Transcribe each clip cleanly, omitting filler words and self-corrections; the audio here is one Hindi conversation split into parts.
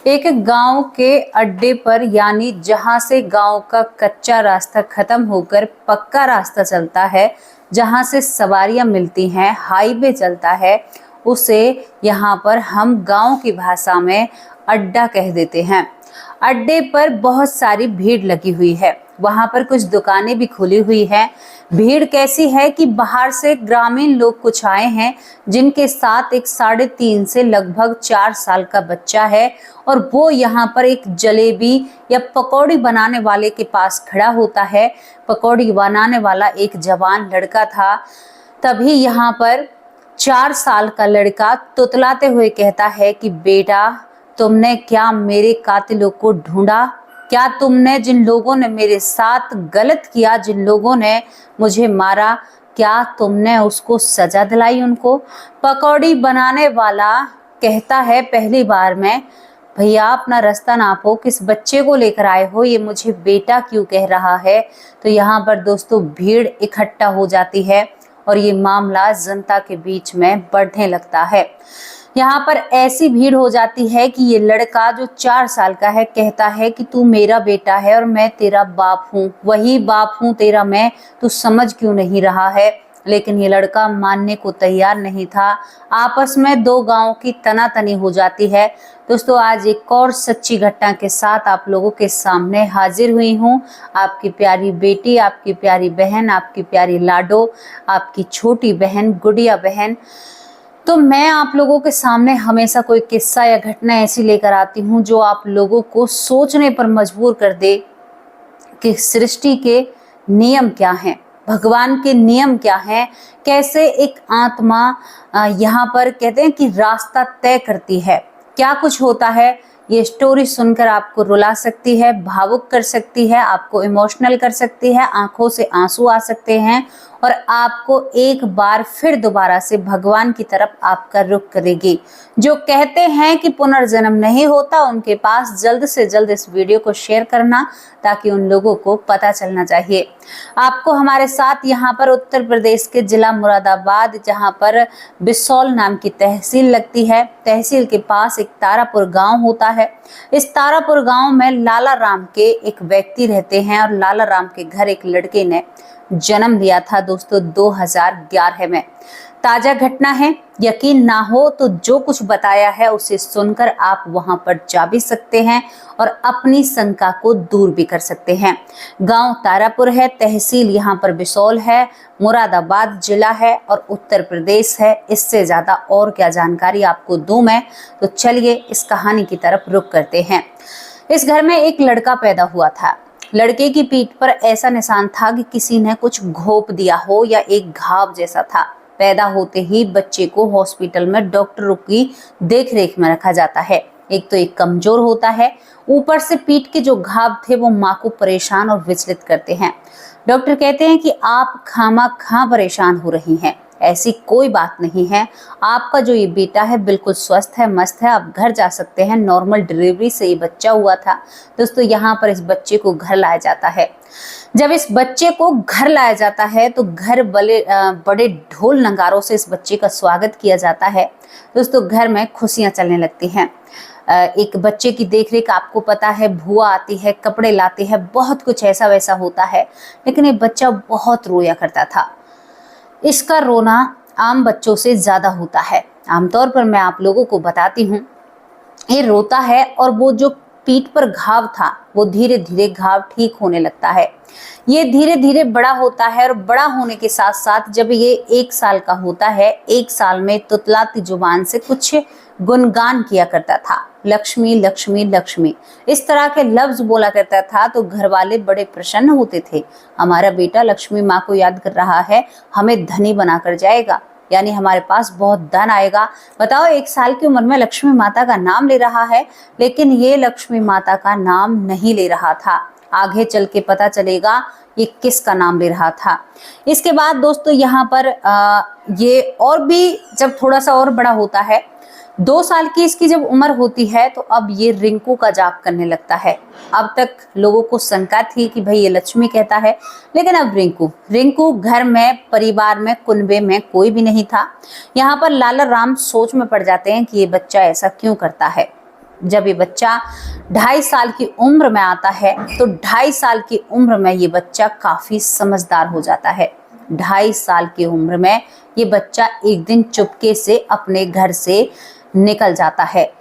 एक गांव के अड्डे पर, यानी जहां से गांव का कच्चा रास्ता खत्म होकर पक्का रास्ता चलता है, जहां से सवारियां मिलती हैं, हाईवे चलता है, उसे यहाँ पर हम गांव की भाषा में अड्डा कह देते हैं। अड्डे पर बहुत सारी भीड़ लगी हुई है, वहां पर कुछ दुकानें भी खुली हुई हैं। भीड़ कैसी है कि बाहर से ग्रामीण लोग कुछ आए हैं, जिनके साथ एक 3.5 से लगभग 4 साल का बच्चा है, और वो यहाँ पर एक जलेबी या पकौड़ी बनाने वाले के पास खड़ा होता है। पकौड़ी बनाने वाला एक जवान लड़का था। तभी यहाँ पर 4 साल का लड़का तुतलाते हुए कहता है कि बेटा, तुमने क्या मेरे कातिलों को ढूंढा? क्या तुमने जिन लोगों ने मेरे साथ गलत किया, जिन लोगों ने मुझे मारा, क्या तुमने उसको सजा दिलाई उनको? पकौड़ी बनाने वाला कहता है पहली बार में, भैया अपना रास्ता नापो, किस बच्चे को लेकर आए हो, ये मुझे बेटा क्यों कह रहा है? तो यहाँ पर दोस्तों भीड़ इकट्ठा हो जाती है और ये मामला जनता के बीच में बढ़ने लगता है। यहाँ पर ऐसी भीड़ हो जाती है कि ये लड़का जो 4 साल का है कहता है कि तू मेरा बेटा है और मैं तेरा बाप हूँ, वही बाप हूँ तेरा मैं, तू समझ क्यों नहीं रहा है? लेकिन ये लड़का मानने को तैयार नहीं था। आपस में 2 गांव की तनातनी हो जाती है। दोस्तों आज एक और सच्ची घटना के साथ आप लोगों के सामने हाजिर हुई हूँ। आपकी प्यारी बेटी, आपकी प्यारी बहन, आपकी प्यारी लाडो, आपकी छोटी बहन, गुड़िया बहन। तो मैं आप लोगों के सामने हमेशा कोई किस्सा या घटना ऐसी लेकर आती हूँ जो आप लोगों को सोचने पर मजबूर कर दे कि सृष्टि के नियम क्या हैं, भगवान के नियम क्या हैं, कैसे एक आत्मा यहाँ पर कहते हैं कि रास्ता तय करती है, क्या कुछ होता है। ये स्टोरी सुनकर आपको रुला सकती है, भावुक कर सकती है, आपको इमोशनल कर सकती है, आंखों से आंसू आ सकते हैं और आपको एक बार फिर दोबारा से भगवान की तरफ आपका रुख करेगी। जो कहते हैं कि पुनर्जन्म नहीं होता, उनके पास जल्द से जल्द इस वीडियो को शेयर करना, ताकि उन लोगों को पता चलना चाहिए। आपको हमारे साथ यहाँ पर उत्तर प्रदेश के जिला मुरादाबाद, जहाँ पर बिसौल नाम की तहसील लगती है, तहसील के पास एक तारापुर गांव होता है। इस तारापुर गांव में लाला राम के एक व्यक्ति रहते हैं और लाला राम के घर एक लड़के ने जन्म लिया था दोस्तों 2011 में। ताजा घटना है, यकीन ना हो तो जो कुछ बताया है उसे सुनकर आप वहां पर जा भी सकते हैं और अपनी शंका को दूर भी कर सकते हैं। गांव तारापुर है, तहसील यहाँ पर बिसौल है, मुरादाबाद जिला है और उत्तर प्रदेश है। इससे ज्यादा और क्या जानकारी आपको दूं मैं? तो चलिए इस कहानी की तरफ रुख करते हैं। इस घर में एक लड़का पैदा हुआ था। लड़के की पीठ पर ऐसा निशान था कि किसी ने कुछ घोंप दिया हो या एक घाव जैसा था। पैदा होते ही बच्चे को हॉस्पिटल में डॉक्टरों की देखरेख में रखा जाता है। एक तो एक कमजोर होता है, ऊपर से पीठ के जो घाव थे वो माँ को परेशान और विचलित करते हैं। डॉक्टर कहते हैं कि आप खामा-खा परेशान हो रही हैं, ऐसी कोई बात नहीं है, आपका जो ये बेटा है बिल्कुल स्वस्थ है, मस्त है, आप घर जा सकते हैं, नॉर्मल डिलीवरी से ये बच्चा हुआ था। दोस्तों यहाँ पर इस बच्चे को घर लाया जाता है। जब इस बच्चे को घर लाया जाता है तो घर बड़े ढोल नगारों से इस बच्चे का स्वागत किया जाता है। दोस्तों घर में खुशियां चलने लगती हैं। एक बच्चे की देखरेख, आपको पता है, भुआ आती है, कपड़े लाती है, बहुत कुछ ऐसा वैसा होता है। लेकिन ये बच्चा बहुत रोया करता था। इसका रोना आम बच्चों से ज्यादा होता है। आमतौर पर मैं आप लोगों को बताती हूँ, ये रोता है और वो जो पीठ पर घाव था वो धीरे धीरे घाव ठीक होने लगता है। ये धीरे धीरे बड़ा होता है और बड़ा होने के साथ साथ जब ये 1 साल का होता है, 1 साल में तुतलाती जुबान से कुछ गुणगान किया करता था। लक्ष्मी लक्ष्मी लक्ष्मी, इस तरह के लफ्ज बोला करता था। तो घर वाले बड़े प्रसन्न होते थे, हमारा बेटा लक्ष्मी माँ को याद कर रहा है, हमें धनी बनाकर जाएगा, यानी हमारे पास बहुत धन आएगा। बताओ 1 साल की उम्र में लक्ष्मी माता का नाम ले रहा है, लेकिन ये लक्ष्मी माता का नाम नहीं ले रहा था। आगे चल के पता चलेगा ये किसका नाम ले रहा था। इसके बाद दोस्तों यहाँ पर ये और भी जब थोड़ा सा और बड़ा होता है, 2 साल की इसकी जब उम्र होती है, तो अब ये रिंकू का जाप करने लगता है। अब तक लोगों को शंका थी कि भाई ये लक्ष्मी कहता है, लेकिन अब रिंकू घर में, परिवार में, कुनबे में कोई भी नहीं था। यहाँ पर लाला राम सोच में पड़ जाते हैं कि ये बच्चा ऐसा क्यों करता है। जब ये बच्चा 2.5 साल की उम्र में आता है तो 2.5 साल की उम्र में ये बच्चा काफी समझदार हो जाता है। 2.5 साल की उम्र में ये बच्चा एक दिन चुपके से अपने घर से निकल जाता है।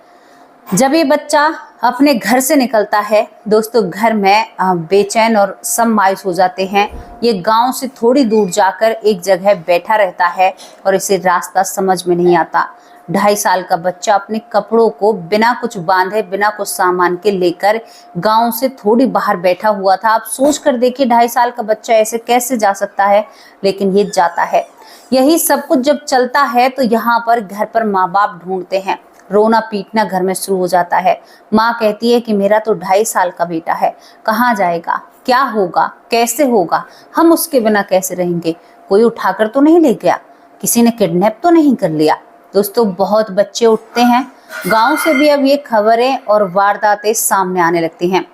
जब ये बच्चा अपने घर से निकलता है दोस्तों, घर में बेचैन और सब मायूस हो जाते हैं। ये गांव से थोड़ी दूर जाकर एक जगह बैठा रहता है और इसे रास्ता समझ में नहीं आता। 2.5 साल का बच्चा अपने कपड़ों को बिना कुछ बांधे, बिना कुछ सामान के लेकर गांव से थोड़ी बाहर बैठा हुआ था। आप सोच कर देखिए 2.5 साल का बच्चा ऐसे कैसे जा सकता है, लेकिन ये जाता है। यही सब कुछ जब चलता है तो यहाँ पर घर पर माँ बाप ढूंढते हैं। रोना पीटना घर में शुरू हो जाता है। माँ कहती है कि मेरा तो 2.5 साल का बेटा है, कहाँ जाएगा, क्या होगा, कैसे होगा, हम उसके बिना कैसे रहेंगे, कोई उठाकर तो नहीं ले गया, किसी ने किडनैप तो नहीं कर लिया। दोस्तों बहुत बच्चे उठते हैं। गांव से भी अब ये खबरें और वारदातें सामने आने लगती हैं।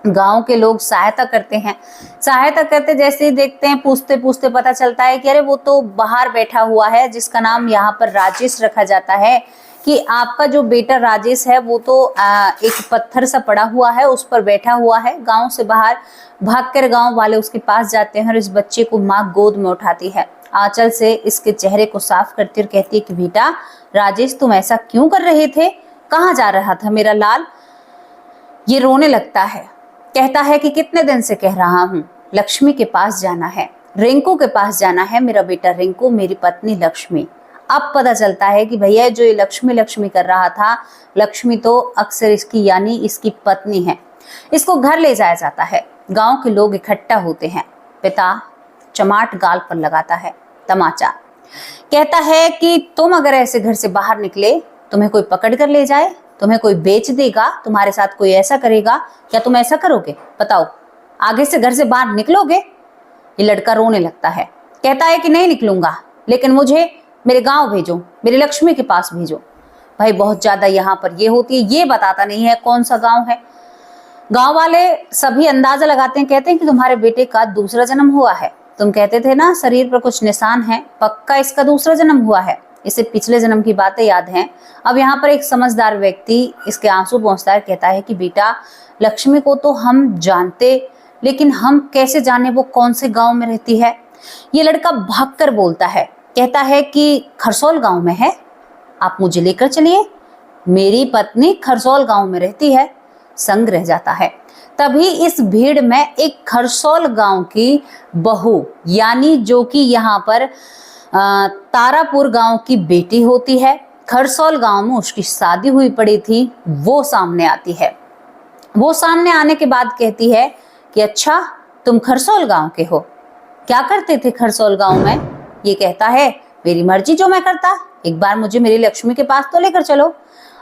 गांव के लोग सहायता करते हैं। सहायता करते जैसे ही देखते हैं, पूछते पूछते पता चलता है कि अरे वो तो बाहर बैठा हुआ है, जिसका नाम यहाँ पर राजेश रखा जाता है, कि आपका जो बेटा राजेश है वो तो एक पत्थर सा पड़ा हुआ है, उस पर बैठा हुआ है। गांव से बाहर भागकर गांव वाले उसके पास जाते हैं और इस बच्चे को माँ गोद में उठाती है, आंचल से इसके चेहरे को साफ करती और कहती है कि बेटा राजेश, तुम ऐसा क्यों कर रहे थे, कहाँ जा रहा था मेरा लाल। ये रोने लगता है, कहता है कि कितने दिन से कह रहा हूँ, लक्ष्मी के पास जाना है, रिंकू के पास जाना है, मेरा बेटा रिंकू, मेरी पत्नी लक्ष्मी। अब पता चलता है कि भैया जो ये लक्ष्मी लक्ष्मी कर रहा था, लक्ष्मी तो अक्सर इसकी यानी इसकी पत्नी है। इसको घर ले जाया जाता है। गांव के लोग इकट्ठा होते हैं। पिता चमाट गाल पर लगाता है, तमाचा, कहता है कि तुम अगर ऐसे घर से बाहर निकले, तुम्हें कोई पकड़ कर ले जाए, तुम्हें कोई बेच देगा, तुम्हारे साथ कोई ऐसा करेगा, क्या तुम ऐसा करोगे? बताओ, आगे से घर से बाहर निकलोगे? ये लड़का रोने लगता है, कहता है कि नहीं निकलूंगा, लेकिन मुझे मेरे गांव भेजो, मेरी लक्ष्मी के पास भेजो। भाई बहुत ज्यादा यहाँ पर ये होती है, ये बताता नहीं है कौन सा गांव है। गांव वाले सभी अंदाजा लगाते हैं, कहते हैं कि तुम्हारे बेटे का दूसरा जन्म हुआ है। तुम कहते थे ना शरीर पर कुछ निशान है, पक्का इसका दूसरा जन्म हुआ है। इसे पिछले जन्म की बातें याद हैं। अब यहाँ पर एक समझदार व्यक्ति इसके आंसू पोंछता है, कहता है कि बेटा लक्ष्मी को तो हम जानते, लेकिन हम कैसे जाने वो कौन से गाँव में रहती है। ये लड़का भाग कर बोलता है, कहता है कि खरसोल गांव में है, आप मुझे लेकर चलिए, मेरी पत्नी खरसोल गांव में रहती है। संग रह जाता है। तभी इस भीड़ में एक खरसोल गांव की बहू, यानी जो कि यहाँ पर तारापुर गांव की बेटी होती है, खरसोल गांव में उसकी शादी हुई पड़ी थी, वो सामने आती है। वो सामने आने के बाद कहती है कि अच्छा तुम खरसोल गांव के हो, क्या करते थे खरसोल गांव में? ये कहता है मेरी मर्जी जो मैं करता, एक बार मुझे मेरी लक्ष्मी के पास तो लेकर चलो।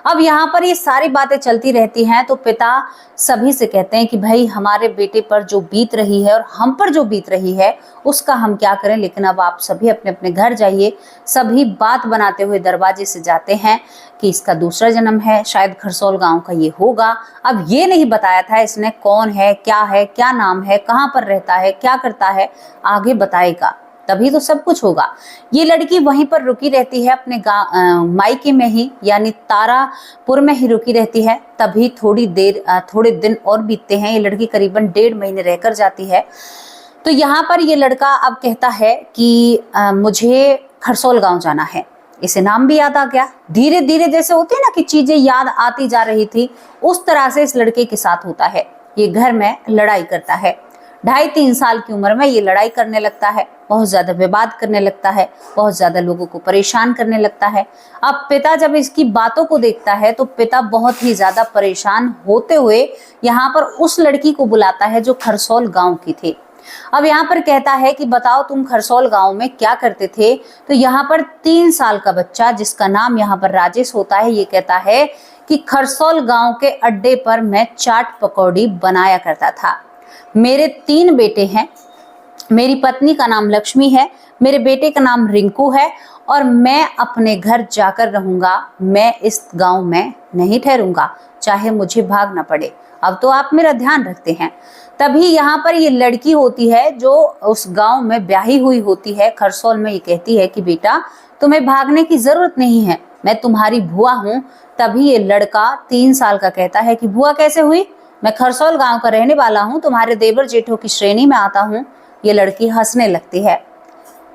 अब यहाँ पर ये सारी बातें चलती रहती हैं तो पिता सभी से कहते हैं कि भाई हमारे बेटे पर जो बीत रही है और हम पर जो बीत रही है उसका हम क्या करें, लेकिन अब आप सभी अपने अपने घर जाइए। सभी बात बनाते हुए दरवाजे से जाते हैं कि इसका दूसरा जन्म है, शायद खरसोल गांव का ये होगा। अब ये नहीं बताया था इसने कौन है, क्या नाम है, कहाँ पर रहता है, क्या करता है, आगे बताएगा तभी तो सब कुछ होगा। ये लड़की वहीं पर रुकी रहती है, अपने मायके में ही, यानी तारापुर में ही रुकी रहती है। तभी थोड़े दिन और बीतते हैं। ये लड़की करीबन 1.5 महीने रहकर जाती है। तो यहाँ पर ये लड़का अब कहता है कि मुझे खरसोल गांव जाना है। इसे नाम भी याद आ गया। धीरे धीरे जैसे होती है ना कि चीजें याद आती जा रही थी, उस तरह से इस लड़के के साथ होता है। ये घर में लड़ाई करता है। 2.5-3 साल की उम्र में ये लड़ाई करने लगता है, बहुत ज्यादा विवाद करने लगता है, बहुत ज्यादा लोगों को परेशान करने लगता है। अब पिता जब इसकी बातों को देखता है तो पिता बहुत ही ज्यादा परेशान होते हुए यहाँ पर उस लड़की को बुलाता है जो खरसोल गांव की थी। अब यहाँ पर कहता है कि बताओ तुम खरसोल गांव में क्या करते थे? तो यहाँ पर 3 साल का बच्चा, जिसका नाम यहाँ पर राजेश होता है, ये कहता है कि खरसोल गांव के अड्डे पर मैं चाट पकौड़ी बनाया करता था। मेरे 3 बेटे हैं, मेरी पत्नी का नाम लक्ष्मी है, मेरे बेटे का नाम रिंकू है और मैं अपने घर जाकर रहूंगा, मैं इस गांव में नहीं ठहरूंगा, चाहे मुझे भागना पड़े। अब तो आप मेरा ध्यान रखते हैं। तभी यहाँ पर ये लड़की होती है जो उस गांव में ब्याही हुई होती है खरसोल में, ये कहती है कि बेटा तुम्हें भागने की जरूरत नहीं है, मैं तुम्हारी बुआ हूँ। तभी ये लड़का 3 साल का कहता है कि बुआ कैसे हुई, मैं खरसोल गांव का रहने वाला हूँ, तुम्हारे देवर जेठों की श्रेणी में आता हूँ। ये लड़की हंसने लगती है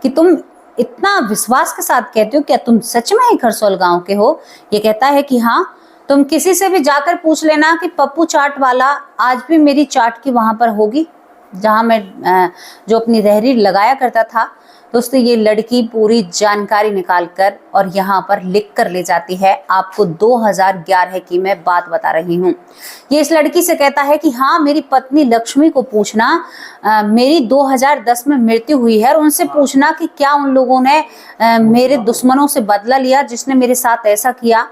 कि तुम इतना विश्वास के साथ कहते हो, क्या तुम सच में ही खरसोल गांव के हो? ये कहता है कि हाँ, तुम किसी से भी जाकर पूछ लेना कि पप्पू चाट वाला आज भी मेरी चाट की वहां पर होगी, जहां मैं जो अपनी रहरी लगाया करता था। दोस्तों ये लड़की पूरी जानकारी निकालकर और यहाँ पर लिख कर ले जाती है। आपको 2011 की मैं बात बता रही हूँ। ये इस लड़की से कहता है कि हाँ, मेरी पत्नी लक्ष्मी को पूछना, मेरी 2010 में मृत्यु हुई है, और उनसे पूछना कि क्या उन लोगों ने मेरे दुश्मनों से बदला लिया जिसने मेरे साथ ऐसा किया।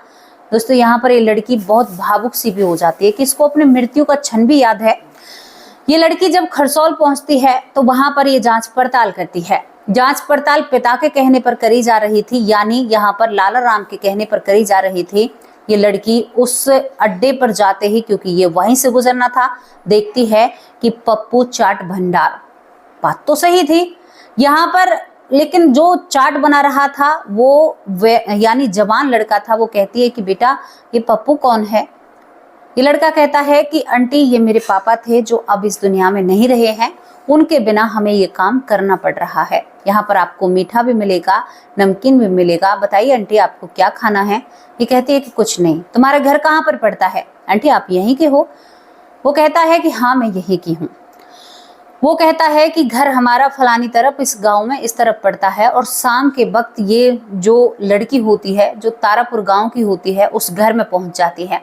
दोस्तों यहाँ पर ये लड़की बहुत भावुक सी भी हो जाती है कि इसको अपने मृत्यु का क्षण भी याद है। ये लड़की जब खरसोल पहुंचती है तो वहां पर ये जांच पड़ताल करती है। जांच पड़ताल पिता के कहने पर करी जा रही थी, यानी यहाँ पर लाला राम के कहने पर करी जा रही थी। ये लड़की उस अड्डे पर जाते ही, क्योंकि ये वहीं से गुजरना था, देखती है कि पप्पू चाट भंडार। बात तो सही थी यहाँ पर, लेकिन जो चाट बना रहा था वो यानी जवान लड़का था। वो कहती है कि बेटा ये पप्पू कौन है? ये लड़का कहता है कि आंटी ये मेरे पापा थे जो अब इस दुनिया में नहीं रहे हैं, उनके बिना हमें ये काम करना पड़ रहा है। यहाँ पर आपको मीठा भी मिलेगा, नमकीन भी मिलेगा, बताइए आंटी आपको क्या खाना है? ये कहती है कि कुछ नहीं। तुम्हारा घर कहाँ पर पड़ता है? आंटी आप यहीं के हो? वो कहता है कि हाँ मैं यहीं की हूँ। वो कहता है कि घर हमारा फलानी तरफ इस गांव में इस तरफ पड़ता है। और शाम के वक्त ये जो लड़की होती है, जो तारापुर गांव की होती है, उस घर में पहुंच जाती है।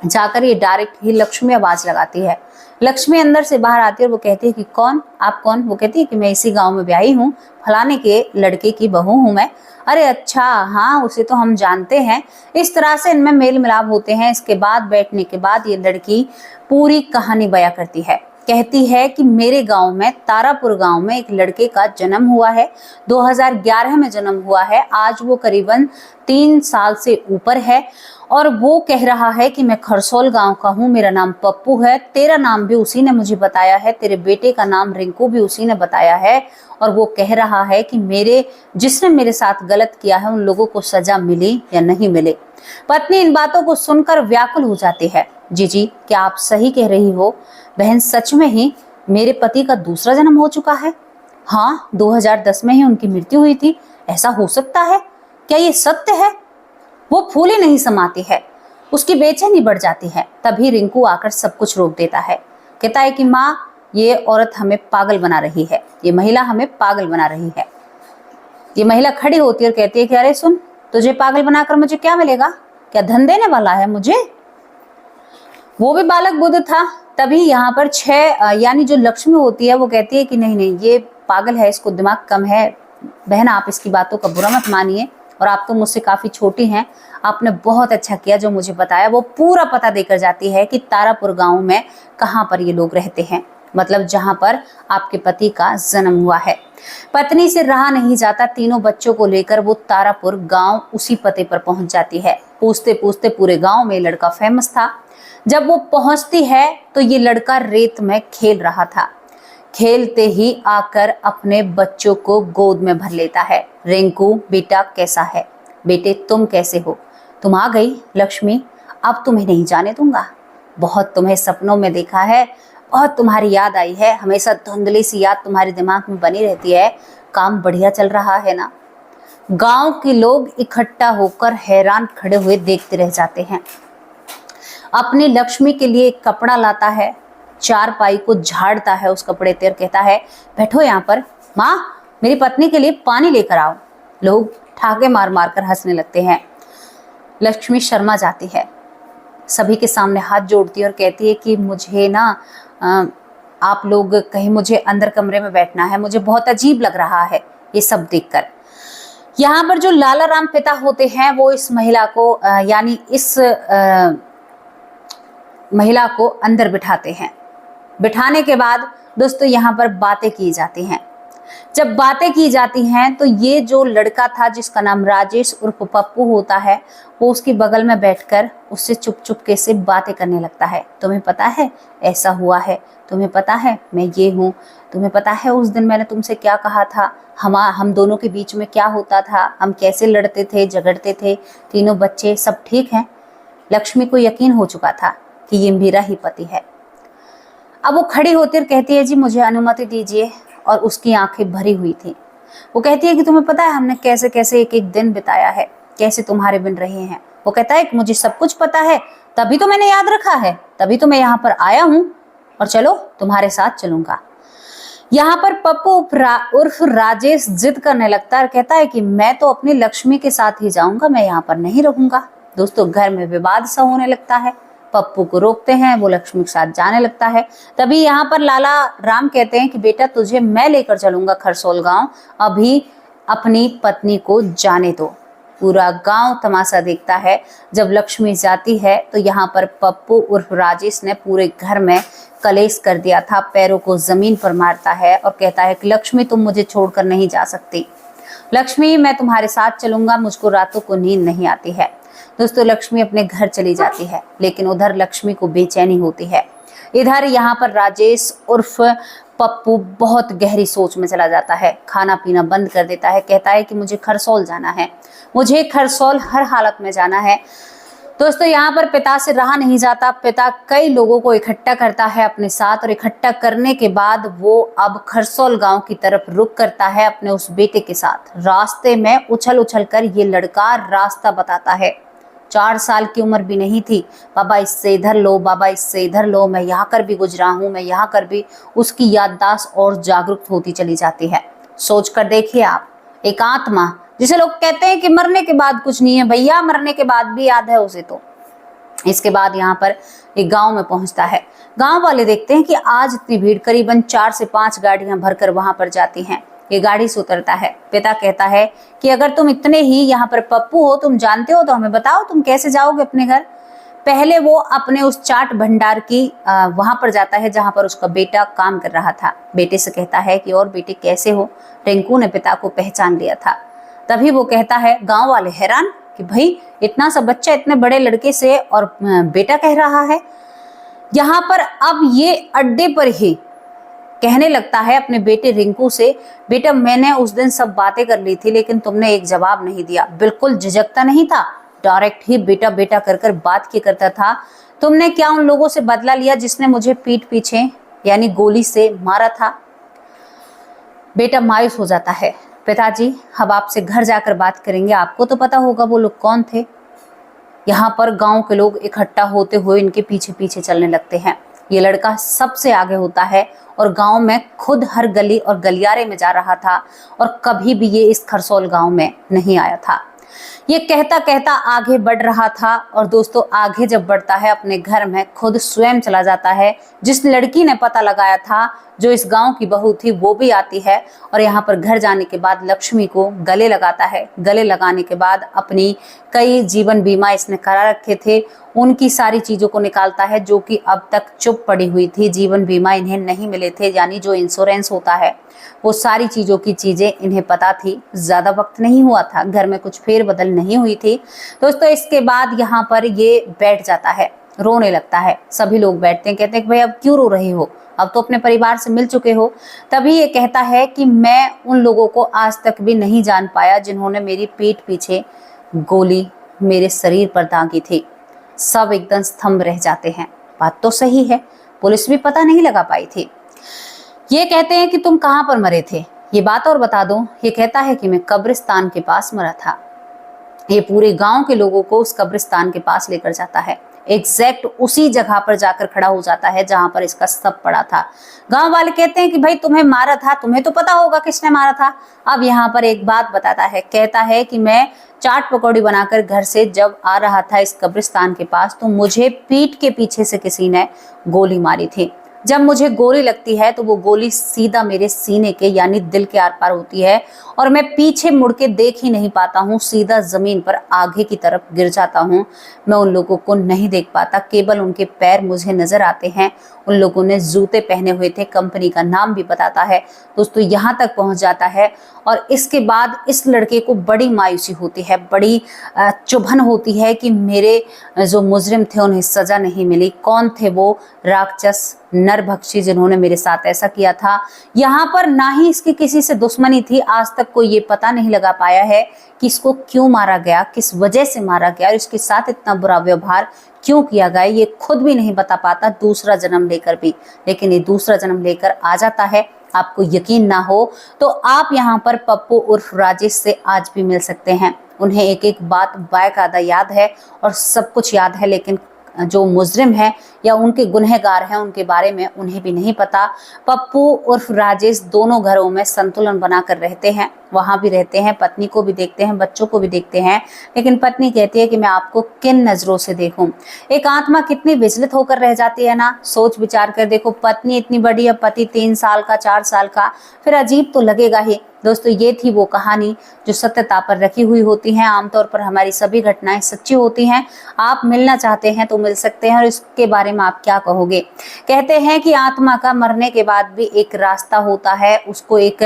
जाकर ये डायरेक्ट ही लक्ष्मी आवाज लगाती है। लक्ष्मी अंदर से बाहर आती है और वो कहती है कि कौन, आप कौन? वो कहती है कि मैं इसी गांव में ब्याही हूँ, फलाने के लड़के की बहू हूँ मैं। अरे अच्छा, हाँ उसे तो हम जानते हैं। इस तरह से इनमें मेल मिलाप होते हैं। इसके बाद बैठने के बाद ये लड़की पूरी कहानी बयां करती है। कहती है कि मेरे गांव में, तारापुर गांव में एक लड़के का जन्म हुआ है, 2011 में जन्म हुआ है। आज वो करीबन 3 साल से ऊपर है और वो कह रहा है कि मैं खरसोल गांव का हूँ, मेरा नाम पप्पू है, तेरा नाम भी उसी ने मुझे बताया है, तेरे बेटे का नाम रिंकू भी उसी ने बताया है। और वो कह रहा है कि जिसने मेरे साथ गलत किया है उन लोगों को सजा मिली या नहीं मिले। पत्नी इन बातों को सुनकर व्याकुल हो जाती है। जी क्या आप सही कह रही हो बहन, सच में ही मेरे पति का दूसरा जन्म हो चुका है। हाँ 2010 में ही उनकी मृत्यु हुई थी, ऐसा हो सकता है? क्या ये सत्य है? वो फूल ही नहीं समाती है, उसकी बेचैनी बढ़ जाती है। तभी रिंकू आकर सब कुछ रोक देता है। कहता है कि माँ ये औरत हमें पागल बना रही है, ये महिला हमें पागल बना रही है। ये महिला खड़ी होती है और कहती है कि अरे सुन, तुझे पागल बनाकर मुझे क्या मिलेगा? क्या धन देने वाला है मुझे? वो भी बालक बुद्ध था। तभी यहाँ पर 6 यानी जो लक्ष्मी होती है वो कहती है कि नहीं नहीं ये पागल है, इसको दिमाग कम है। बहन आप इसकी बातों का बुरा मत मानिए, और आप तो मुझसे काफी छोटी हैं, आपने बहुत अच्छा किया जो मुझे बताया। वो पूरा पता देकर जाती है कि तारापुर गांव में कहाँ पर ये लोग रहते हैं, मतलब जहां पर आपके पति का जन्म हुआ है। पत्नी से रहा नहीं जाता, तीनों बच्चों को लेकर वो तारापुर गांव उसी पते पर पहुंच जाती है। पूछते पूछते पूरे गांव में लड़का फेमस था। जब वो पहुंचती है तो ये लड़का रेत में खेल रहा था। खेलते ही आकर अपने बच्चों को गोद में भर लेता है। रिंकू बेटा कैसा है? बेटे तुम कैसे हो? तुम आ गई लक्ष्मी, अब तुम्हें नहीं जाने दूंगा। बहुत तुम्हें सपनों में देखा है, बहुत तुम्हारी याद आई है, हमेशा धुंधली सी याद तुम्हारे दिमाग में बनी रहती है। काम बढ़िया चल रहा है ना? गांव के लोग इकट्ठा होकर हैरान खड़े हुए देखते रह जाते हैं। अपनी लक्ष्मी के लिए एक कपड़ा लाता है, चारपाई को झाड़ता है उस कपड़े पर, कहता है बैठो यहाँ पर, माँ मेरी पत्नी के लिए पानी लेकर आओ। लोग ठाके मार मार कर हंसने लगते हैं। लक्ष्मी शर्मा जाती है, सभी के सामने हाथ जोड़ती है और कहती है कि मुझे ना आप लोग कहीं मुझे अंदर कमरे में बैठना है, मुझे बहुत अजीब लग रहा है ये सब देखकर। यहाँ पर जो लाला राम पिता होते हैं वो इस महिला को यानी इस महिला को अंदर बिठाते हैं। बिठाने के बाद दोस्तों यहाँ पर बातें की जाती हैं। जब बातें की जाती हैं तो ये जो लड़का था जिसका नाम राजेश उर्फ पप्पू होता है, वो उसके बगल में बैठकर उससे चुप चुपके से बातें करने लगता है। तुम्हें पता है ऐसा हुआ है, तुम्हें पता है मैं ये हूँ, तुम्हें पता है उस दिन मैंने तुमसे क्या कहा था, हम दोनों के बीच में क्या होता था, हम कैसे लड़ते थे झगड़ते थे, तीनों बच्चे सब ठीक हैं। लक्ष्मी को यकीन हो चुका था कि ये मेरा ही पति है। अब वो खड़ी होती और कहती है जी मुझे अनुमति दीजिए, और उसकी आंखें भरी हुई थी। वो कहती है कि तुम्हें पता है हमने कैसे कैसे एक एक दिन बिताया है, कैसे तुम्हारे बिन रहे हैं। वो कहता है कि मुझे सब कुछ पता है, तभी तो मैंने याद रखा है, तभी तो मैं यहाँ पर आया हूँ, और चलो तुम्हारे साथ चलूंगा। यहाँ पर पप्पू उर्फ राजेश जिद करने लगता है और कहता है कि मैं तो अपनी लक्ष्मी के साथ ही जाऊंगा, मैं यहाँ पर नहीं रहूंगा। दोस्तों घर में विवाद सा होने लगता है, पप्पू को रोकते हैं, वो लक्ष्मी के साथ जाने लगता है। तभी यहाँ पर लाला राम कहते हैं कि बेटा तुझे मैं लेकर चलूंगा खरसोल गांव, अभी अपनी पत्नी को जाने दो। पूरा गांव तमाशा देखता है। जब लक्ष्मी जाती है तो यहाँ पर पप्पू उर्फ राजेश ने पूरे घर में कलेश कर दिया था, पैरों को जमीन पर मारता है और कहता है कि लक्ष्मी तुम मुझे छोड़कर नहीं जा सकती, लक्ष्मी मैं तुम्हारे साथ चलूंगा, मुझको रातों को नींद नहीं आती है। दोस्तों लक्ष्मी अपने घर चली जाती है, लेकिन उधर लक्ष्मी को बेचैनी होती है। इधर यहाँ पर राजेश उर्फ पप्पू बहुत गहरी सोच में चला जाता है, खाना पीना बंद कर देता है, कहता है कि मुझे खरसोल जाना है, मुझे खरसोल हर हालत में जाना है। दोस्तों यहाँ पर पिता से रहा नहीं जाता, पिता कई लोगों को इकट्ठा करता है अपने साथ, और इकट्ठा करने के बाद वो अब खरसोल गांव की तरफ रुख करता है अपने उस बेटे के साथ। रास्ते में उछल उछल कर ये लड़का रास्ता बताता है। 4 साल की उम्र भी नहीं थी, बाबा इससे इधर लो, बाबा इससे इधर लो, मैं यहाँ कर भी गुजरा हूँ, मैं यहाँ कर भी। उसकी याददाश्त और जागरूक होती चली जाती है। सोच कर देखिए आप, एक आत्मा जिसे लोग कहते हैं कि मरने के बाद कुछ नहीं है, भैया मरने के बाद भी याद है उसे। तो इसके बाद यहाँ पर एक गांव में पहुंचता है। गांव वाले देखते हैं कि आज इतनी भीड़, करीबन 4 से 5 गाड़ियां भरकर वहां पर जाती हैं। ये गाड़ी से उतरता है। पिता कहता है कि अगर तुम इतने ही यहाँ पर पप्पू हो, तुम जानते हो, तो हमें बताओ तुम कैसे जाओगे अपने घर। पहले वो अपने उस चाट भंडार की वहां पर जाता है जहां पर उसका बेटा काम कर रहा था। बेटे से कहता है कि और बेटे कैसे हो। रिंकू ने पिता को पहचान लिया था। तभी वो कहता है, गांव वाले हैरान कि भाई इतना सा बच्चा इतने बड़े लड़के से और बेटा कह रहा है। यहाँ पर अब ये अड्डे पर ही कहने लगता है अपने बेटे रिंकू से, बेटा मैंने उस दिन सब बातें कर ली थी, लेकिन तुमने एक जवाब नहीं दिया, बिल्कुल झिझकता नहीं था, डायरेक्ट ही बेटा बेटा कर कर बात किया करता था। तुमने क्या उन लोगों से बदला लिया जिसने मुझे पीठ पीछे यानी गोली से मारा था। बेटा मायूस हो जाता है, पिताजी अब आपसे घर जाकर बात करेंगे, आपको तो पता होगा वो लोग कौन थे। यहाँ पर गांव के लोग इकट्ठा होते हुए इनके पीछे पीछे चलने लगते हैं। ये लड़का सबसे आगे होता है और गांव में खुद हर गली और गलियारे में जा रहा था, और कभी भी ये इस खरसोल गांव में नहीं आया था। ये कहता कहता आगे बढ़ रहा था, और दोस्तों आगे जब बढ़ता है अपने घर में खुद स्वयं चला जाता है। जिस लड़की ने पता लगाया था, जो इस गांव की बहू थी, वो भी आती है और यहाँ पर घर जाने के बाद लक्ष्मी को गले लगाता है। गले लगाने के बाद अपनी कई जीवन बीमा इसने करा रखे थे, उनकी सारी चीज़ों को निकालता है जो कि अब तक चुप पड़ी हुई थी। जीवन बीमा इन्हें नहीं मिले थे, यानी जो इंश्योरेंस होता है, वो सारी चीज़ों की चीज़ें इन्हें पता थी। ज़्यादा वक्त नहीं हुआ था, घर में कुछ फेरबदल नहीं हुई थी। दोस्तों इसके बाद यहाँ पर ये बैठ जाता है, रोने लगता है। सभी लोग बैठते हैं, कहते हैं कि भाई अब क्यों रो रहे हो, अब तो अपने परिवार से मिल चुके हो। तभी ये कहता है कि मैं उन लोगों को आज तक भी नहीं जान पाया जिन्होंने मेरी पीठ पीछे गोली मेरे शरीर पर दागी थी। सब एकदम स्तंभ रह जाते हैं। बात तो सही है, पुलिस भी पता नहीं लगा पाई थी। ये कहते हैं कि तुम कहाँ पर मरे थे, ये बात और बता दो। ये कहता है कि मैं कब्रिस्तान के पास मरा था। ये पूरे गांव के लोगों को उस कब्रिस्तान के पास लेकर जाता है। एग्जैक्ट उसी जगह पर जाकर खड़ा हो जाता है जहां पर इसका शव पड़ा था। गांव वाले कहते हैं कि भाई तुम्हें मारा था, तुम्हें तो पता होगा किसने मारा था। अब यहाँ पर एक बात बताता है, कहता है कि मैं चाट पकौड़ी बनाकर घर से जब आ रहा था इस कब्रिस्तान के पास, तो मुझे पीठ के पीछे से किसी ने गोली मारी थी। जब मुझे गोली लगती है तो वो गोली सीधा मेरे सीने के यानी दिल के आर पार होती है और मैं पीछे मुड़ के देख ही नहीं पाता हूँ, सीधा जमीन पर आगे की तरफ गिर जाता हूँ। मैं उन लोगों को नहीं देख पाता, केवल उनके पैर मुझे नजर आते हैं। उन लोगों ने जूते पहने हुए थे, कंपनी का नाम भी बताता है। दोस्तों यहाँ तक पहुंच जाता है और इसके बाद इस लड़के को बड़ी मायूसी होती है, बड़ी चुभन होती है कि मेरे जो मुजरिम थे उन्हें सजा नहीं मिली। कौन थे वो राक्षस नरभक्षी जिन्होंने मेरे साथ ऐसा किया था। यहाँ पर ना ही इसकी किसी से दुश्मनी थी, आज तक कोई ये पता नहीं लगा पाया है कि इसको क्यों मारा गया, किस वजह से मारा गया और इसके साथ इतना बुरा व्यवहार क्यों किया गया, ये खुद भी नहीं बता पाता दूसरा जन्म लेकर भी। लेकिन ये दूसरा जन्म लेकर आ जाता है। आपको यकीन ना हो तो आप यहाँ पर पप्पू उर्फ राजेश से आज भी मिल सकते हैं। उन्हें एक एक बात बाकायदा याद है और सब कुछ याद है, लेकिन जो मुजरिम है या उनके गुनहगार हैं उनके बारे में उन्हें भी नहीं पता। पप्पू उर्फ राजेश दोनों घरों में संतुलन बनाकर रहते हैं, वहां भी रहते हैं, पत्नी को भी देखते हैं, बच्चों को भी देखते हैं, लेकिन पत्नी कहती है कि मैं आपको किन नजरों से देखूं। एक आत्मा कितनी विचलित होकर रह जाती है ना, सोच विचार कर देखो। पत्नी इतनी बड़ी, अब पति 3 साल का, 4 साल का, फिर अजीब तो लगेगा ही। दोस्तों ये थी वो कहानी जो सत्यता पर रखी हुई होती है। आमतौर पर हमारी सभी घटनाएं सच्ची होती हैं। आप मिलना चाहते हैं तो मिल सकते हैं और इसके बारे में आप क्या कहोगे। कहते हैं कि आत्मा का मरने के बाद भी एक रास्ता होता है, उसको एक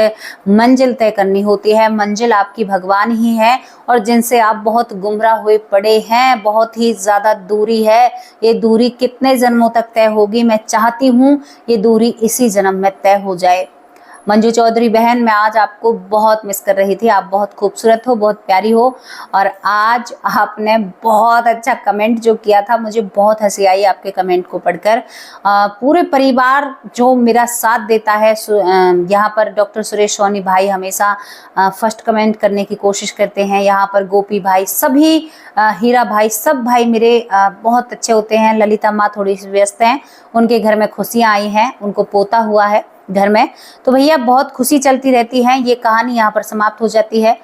मंजिल तय करनी होती है। मंजिल आपकी भगवान ही है और जिनसे आप बहुत गुमराह हुए पड़े हैं, बहुत ही ज्यादा दूरी है। ये दूरी कितने जन्मों तक तय होगी, मैं चाहती हूँ ये दूरी इसी जन्म में तय हो जाए। मंजू चौधरी बहन, मैं आज आपको बहुत मिस कर रही थी। आप बहुत खूबसूरत हो, बहुत प्यारी हो और आज आपने बहुत अच्छा कमेंट जो किया था, मुझे बहुत हंसी आई आपके कमेंट को पढ़कर। पूरे परिवार जो मेरा साथ देता है, यहाँ पर डॉक्टर सुरेश सोनी भाई हमेशा फर्स्ट कमेंट करने की कोशिश करते हैं। यहाँ पर गोपी भाई, सभी हीरा भाई, सब भाई मेरे बहुत अच्छे होते हैं। ललिता माँ थोड़ी सी व्यस्त हैं, उनके घर में खुशियाँ आई हैं, उनको पोता हुआ है घर में, तो भैया बहुत खुशी चलती रहती है। ये कहानी यहाँ पर समाप्त हो जाती है।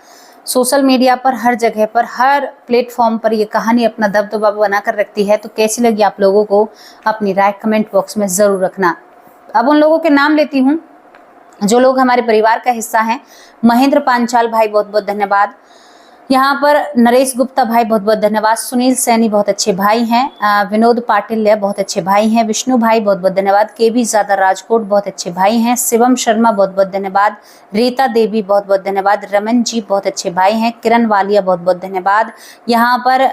सोशल मीडिया पर हर जगह पर, हर प्लेटफॉर्म पर ये कहानी अपना दबदबा बनाकर रखती है। तो कैसी लगी आप लोगों को, अपनी राय कमेंट बॉक्स में जरूर रखना। अब उन लोगों के नाम लेती हूँ जो लोग हमारे परिवार का हिस्सा हैं। महेंद्र पांचाल भाई, बहुत बहुत धन्यवाद। यहाँ पर नरेश गुप्ता भाई, बहुत बहुत धन्यवाद। सुनील सैनी, बहुत अच्छे भाई हैं। विनोद पाटिल, बहुत अच्छे भाई हैं। विष्णु भाई, बहुत बहुत धन्यवाद। केबी ज़्यादा राजकोट, बहुत अच्छे भाई हैं। शिवम शर्मा, बहुत बहुत धन्यवाद। रीता देवी, बहुत बहुत धन्यवाद। रमन जी, बहुत अच्छे भाई हैं। किरण वालिया, बहुत बहुत धन्यवाद। यहाँ पर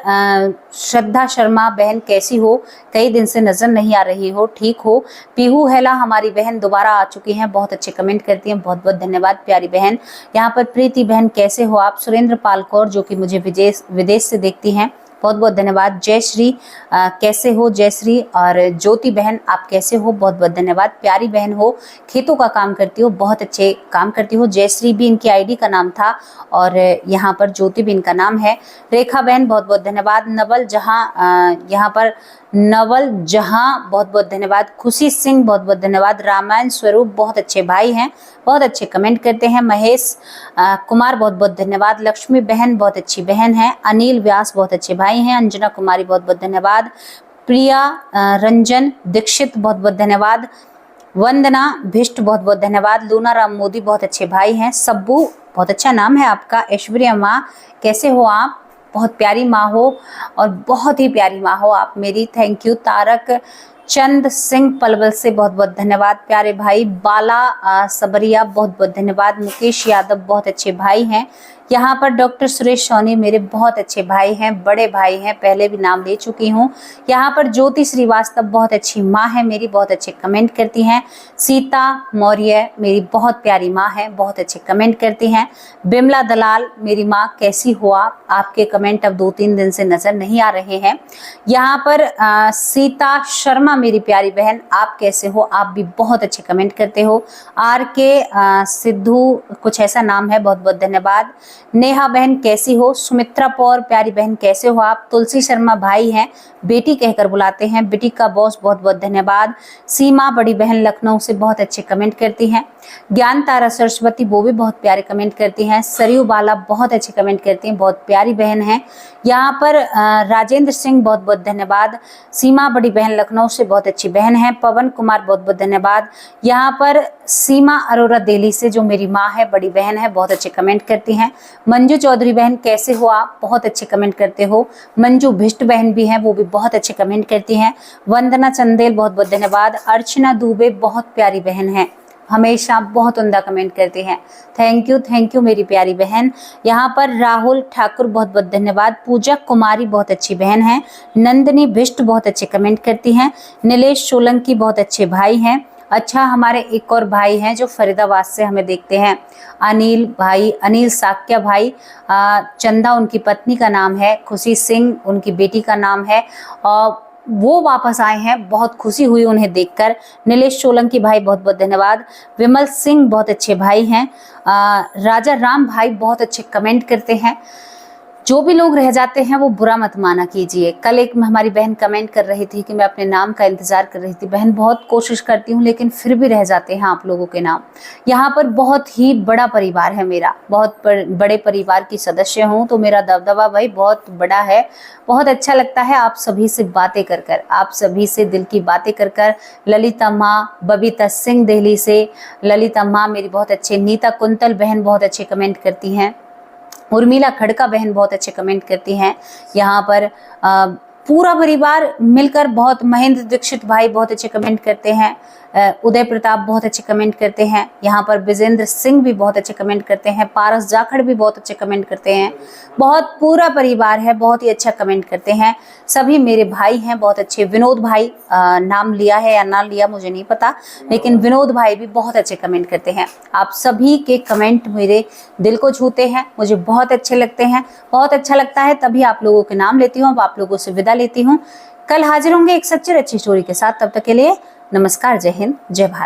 श्रद्धा शर्मा बहन, कैसी हो, कई दिन से नजर नहीं आ रही हो, ठीक हो। पीहू हेला हमारी बहन दोबारा आ चुकी हैं, बहुत अच्छे कमेंट करती हैं, बहुत बहुत धन्यवाद प्यारी बहन। यहाँ पर प्रीति बहन, कैसे हो आप। सुरेंद्र पालकौर जो कि मुझे विदेश से देखती हैं, बहुत बहुत धन्यवाद। जयश्री, कैसे हो जयश्री। और ज्योति बहन, आप कैसे हो, बहुत बहुत धन्यवाद। प्यारी बहन हो, खेतों का काम करती हो, बहुत अच्छे काम करती हो। जयश्री भी इनकी आईडी का नाम था और यहाँ पर ज्योति भी इनका नाम है। रेखा बहन, बहुत बहुत धन्यवाद। नवल जहाँ, यहाँ पर नवल जहां, बहुत बहुत धन्यवाद। खुशी सिंह, बहुत बहुत धन्यवाद। रामायण स्वरूप, बहुत अच्छे भाई हैं, बहुत अच्छे कमेंट करते हैं। महेश कुमार, बहुत बहुत धन्यवाद। लक्ष्मी बहन, बहुत अच्छी बहन है। अनिल व्यास, बहुत अच्छे भाई हैं। अंजना कुमारी, बहुत बहुत धन्यवाद। प्रिया रंजन दीक्षित, बहुत बहुत धन्यवाद। वंदना भिष्ट, बहुत बहुत धन्यवाद। लूना राम मोदी, बहुत अच्छे भाई हैं। सब्बू, बहुत अच्छा नाम है आपका। ऐश्वर्या माँ, कैसे हो आप, बहुत प्यारी माँ हो और बहुत ही प्यारी माँ हो आप मेरी, थैंक यू। तारक चंद सिंह पलवल से, बहुत बहुत धन्यवाद प्यारे भाई। बाला सबरिया, बहुत बहुत धन्यवाद। मुकेश यादव, बहुत अच्छे भाई हैं। यहाँ पर डॉक्टर सुरेश सोनी, मेरे बहुत अच्छे भाई हैं, बड़े भाई हैं, पहले भी नाम ले चुकी हूँ। यहाँ पर ज्योति श्रीवास्तव, बहुत अच्छी माँ है मेरी, बहुत अच्छे कमेंट करती हैं। सीता मौर्य, मेरी बहुत प्यारी माँ है, बहुत अच्छे कमेंट करती हैं। बिमला दलाल, मेरी माँ, कैसी हो आप, आपके कमेंट अब 2-3 दिन से नजर नहीं आ रहे हैं। यहाँ पर सीता शर्मा, मेरी प्यारी बहन, आप कैसे हो, आप भी बहुत अच्छे कमेंट करते हो। आर के सिद्धू, कुछ ऐसा नाम है, बहुत बहुत धन्यवाद। नेहा बहन, कैसी हो। सुमित्रा पौर, प्यारी बहन, कैसे हो आप। तुलसी शर्मा भाई हैं, बेटी कहकर बुलाते हैं, बेटी का बॉस, बहुत बहुत धन्यवाद। सीमा, बड़ी बहन, लखनऊ से, बहुत अच्छे कमेंट करती हैं। ज्ञान तारा सरस्वती, वो भी बहुत प्यारे कमेंट करती हैं। सरयू बाला, बहुत अच्छे कमेंट करती हैं, बहुत प्यारी बहन है। यहाँ पर राजेंद्र सिंह, बहुत बहुत धन्यवाद। सीमा, बड़ी बहन, लखनऊ से, से बहुत अच्छी बहन है। पवन कुमार बहुत बहुत धन्यवाद। यहाँ पर सीमा अरोरा दिल्ली से जो मेरी माँ है, बड़ी बहन है, बहुत अच्छे कमेंट करती हैं। मंजू चौधरी बहन कैसे हो आप, बहुत अच्छे कमेंट करते हो। मंजू भिष्ट बहन भी हैं, वो भी बहुत अच्छे कमेंट करती हैं। वंदना चंदेल बहुत बहुत धन्यवाद। अर्चना दुबे बहुत प्यारी बहन है, हमेशा बहुत उम्दा कमेंट करते हैं। थैंक यू मेरी प्यारी बहन। यहाँ पर राहुल ठाकुर बहुत बहुत धन्यवाद। पूजा कुमारी बहुत अच्छी बहन है। नंदिनी भिष्ट बहुत अच्छे कमेंट करती हैं। नीलेश सोलंकी बहुत अच्छे भाई हैं। अच्छा, हमारे एक और भाई हैं जो फरीदाबाद से हमें देखते हैं, अनिल भाई, अनिल साक्या भाई। चंदा उनकी पत्नी का नाम है, खुशी सिंह उनकी बेटी का नाम है, और वो वापस आए हैं, बहुत खुशी हुई उन्हें देखकर। नीलेश सोलंकी भाई बहुत बहुत धन्यवाद। विमल सिंह बहुत अच्छे भाई हैं। राजा राम भाई बहुत अच्छे कमेंट करते हैं। जो भी लोग रह जाते हैं वो बुरा मत माना कीजिए। कल एक हमारी बहन कमेंट कर रही थी कि मैं अपने नाम का इंतजार कर रही थी। बहन, बहुत कोशिश करती हूँ लेकिन फिर भी रह जाते हैं आप लोगों के नाम। यहाँ पर बहुत ही बड़ा परिवार है मेरा, बहुत बड़े परिवार की सदस्य हूँ, तो मेरा दबदबा भाई बहुत बड़ा है। बहुत अच्छा लगता है आप सभी से बातें कर कर, आप सभी से दिल की बातें कर कर। ललिता माँ, बबीता सिंह दिल्ली से, ललिता माँ मेरी बहुत अच्छे। नीता कुंतल बहन बहुत अच्छे कमेंट करती हैं। उर्मिला खड़का बहन बहुत अच्छे कमेंट करती हैं। यहाँ पर पूरा परिवार मिलकर बहुत, महेंद्र दीक्षित भाई बहुत अच्छे कमेंट करते हैं। उदय प्रताप बहुत अच्छे कमेंट करते हैं। यहाँ पर विजेंद्र सिंह भी बहुत अच्छे कमेंट करते हैं। पारस जाखड़ भी बहुत अच्छे कमेंट करते हैं। बहुत पूरा परिवार है, बहुत ही अच्छा कमेंट करते हैं। सभी मेरे भाई हैं बहुत अच्छे। विनोद भाई, नाम लिया है या ना लिया मुझे नहीं पता, लेकिन विनोद भाई भी बहुत अच्छे कमेंट करते हैं। आप सभी के कमेंट मेरे दिल को छूते हैं, मुझे बहुत अच्छे लगते हैं। बहुत अच्छा लगता है तभी आप लोगों के नाम लेती हूँ, अब आप लोगों से विदा लेती हूँ। कल हाजिर होंगे एक सच्ची अच्छी स्टोरी के साथ। तब तक के लिए नमस्कार, जय हिंद, जय भारत।